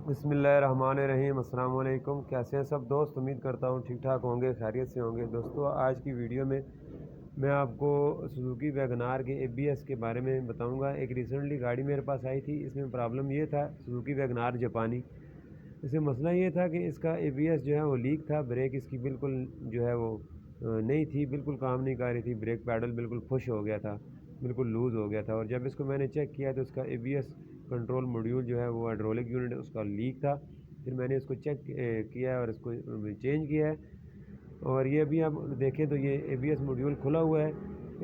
بسم اللہ الرحمن الرحیم۔ السلام علیکم، کیسے ہیں سب دوست؟ امید کرتا ہوں ٹھیک ٹھاک ہوں گے، خیریت سے ہوں گے۔ دوستو آج کی ویڈیو میں میں آپ کو سوزوکی ویگن آر کے ABS کے بارے میں بتاؤں گا۔ ایک ریسنٹلی گاڑی میرے پاس آئی تھی، اس میں پرابلم یہ تھا، سوزوکی ویگن آر جاپانی، اس میں مسئلہ یہ تھا کہ اس کا ABS جو ہے وہ لیک تھا، بریک اس کی بالکل جو ہے وہ نہیں تھی، بالکل کام نہیں کر رہی تھی، بریک پیڈل بالکل پش ہو گیا تھا، بالکل لوز ہو گیا تھا۔ اور جب اس کو میں نے چیک کیا تو اس کا ABS کنٹرول موڈیول جو ہے وہ ہائیڈرولک یونٹ اس کا لیک تھا۔ پھر میں نے اس کو چیک کیا ہے اور اس کو چینج کیا ہے، اور یہ بھی آپ دیکھیں تو یہ ABS موڈیول کھلا ہوا ہے۔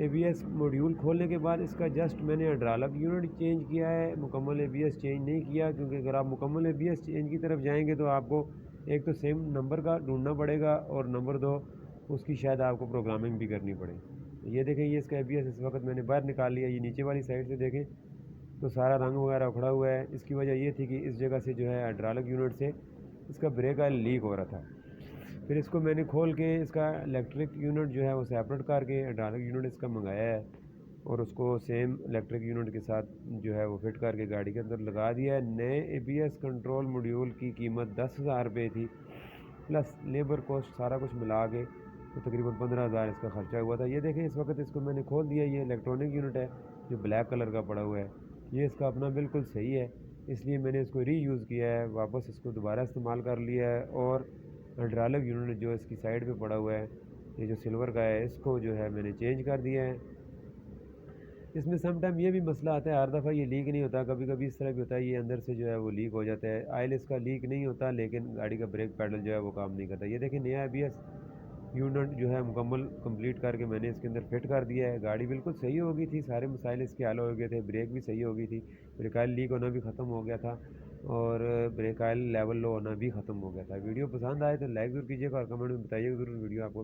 ABS موڈیول کھولنے کے بعد اس کا جسٹ میں نے ہائیڈرولک یونٹ چینج کیا ہے، مکمل ABS چینج نہیں کیا، کیونکہ اگر آپ مکمل ABS چینج کی طرف جائیں گے تو آپ کو ایک تو سیم نمبر کا ڈھونڈنا پڑے گا، اور نمبر دو اس کی شاید آپ کو پروگرامنگ بھی کرنی پڑے۔ یہ دیکھیں، یہ اس کا ABS اس وقت میں نے باہر نکال لیا، یہ نیچے والی سائڈ سے دیکھیں تو سارا رنگ وغیرہ اکھڑا ہوا ہے۔ اس کی وجہ یہ تھی کہ اس جگہ سے جو ہے ہائیڈرولک یونٹ سے اس کا بریک آئل لیک ہو رہا تھا۔ پھر اس کو میں نے کھول کے اس کا الیکٹرک یونٹ جو ہے وہ سیپریٹ کر کے ہائیڈرولک یونٹ اس کا منگایا ہے، اور اس کو سیم الیکٹرک یونٹ کے ساتھ جو ہے وہ فٹ کر کے گاڑی کے اندر لگا دیا ہے۔ نئے ABS کنٹرول موڈیول کی قیمت 10,000 روپے تھی، پلس لیبر کوسٹ سارا کچھ ملا کے تو تقریباً 15,000 اس کا خرچہ ہوا تھا۔ یہ دیکھیں، اس وقت اس کو میں نے کھول دیا، یہ الیکٹرانک یونٹ ہے جو بلیک کلر کا پڑا ہوا ہے، یہ اس کا اپنا بالکل صحیح ہے، اس لیے میں نے اس کو ری یوز کیا ہے، واپس اس کو دوبارہ استعمال کر لیا ہے۔ اور ہائیڈرولک یونٹ جو اس کی سائڈ پہ پڑا ہوا ہے، یہ جو سلور کا ہے، اس کو جو ہے میں نے چینج کر دیا ہے۔ اس میں سم ٹائم یہ بھی مسئلہ آتا ہے، ہر دفعہ یہ لیک نہیں ہوتا، کبھی کبھی اس طرح بھی ہوتا ہے یہ اندر سے جو ہے وہ لیک ہو جاتا ہے۔ آئل اس کا لیک نہیں ہوتا، لیکن گاڑی کا بریک پیڈل جو ہے وہ کام نہیں کرتا۔ یہ دیکھیں، نیا ABS یونٹ جو ہے مکمل کمپلیٹ کر کے میں نے اس کے اندر فٹ کر دیا ہے۔ گاڑی بالکل صحیح ہو گئی تھی، سارے مسائل اس کے حل ہو گئے تھے، بریک بھی صحیح ہو گئی تھی، بریک آئل لیک ہونا بھی ختم ہو گیا تھا، اور بریک آئل لیول لو ہونا بھی ختم ہو گیا تھا۔ ویڈیو پسند آئے تو لائک ضرور کیجیے گا اور کمنٹ میں بتائیے گا ضرور ویڈیو آپ کو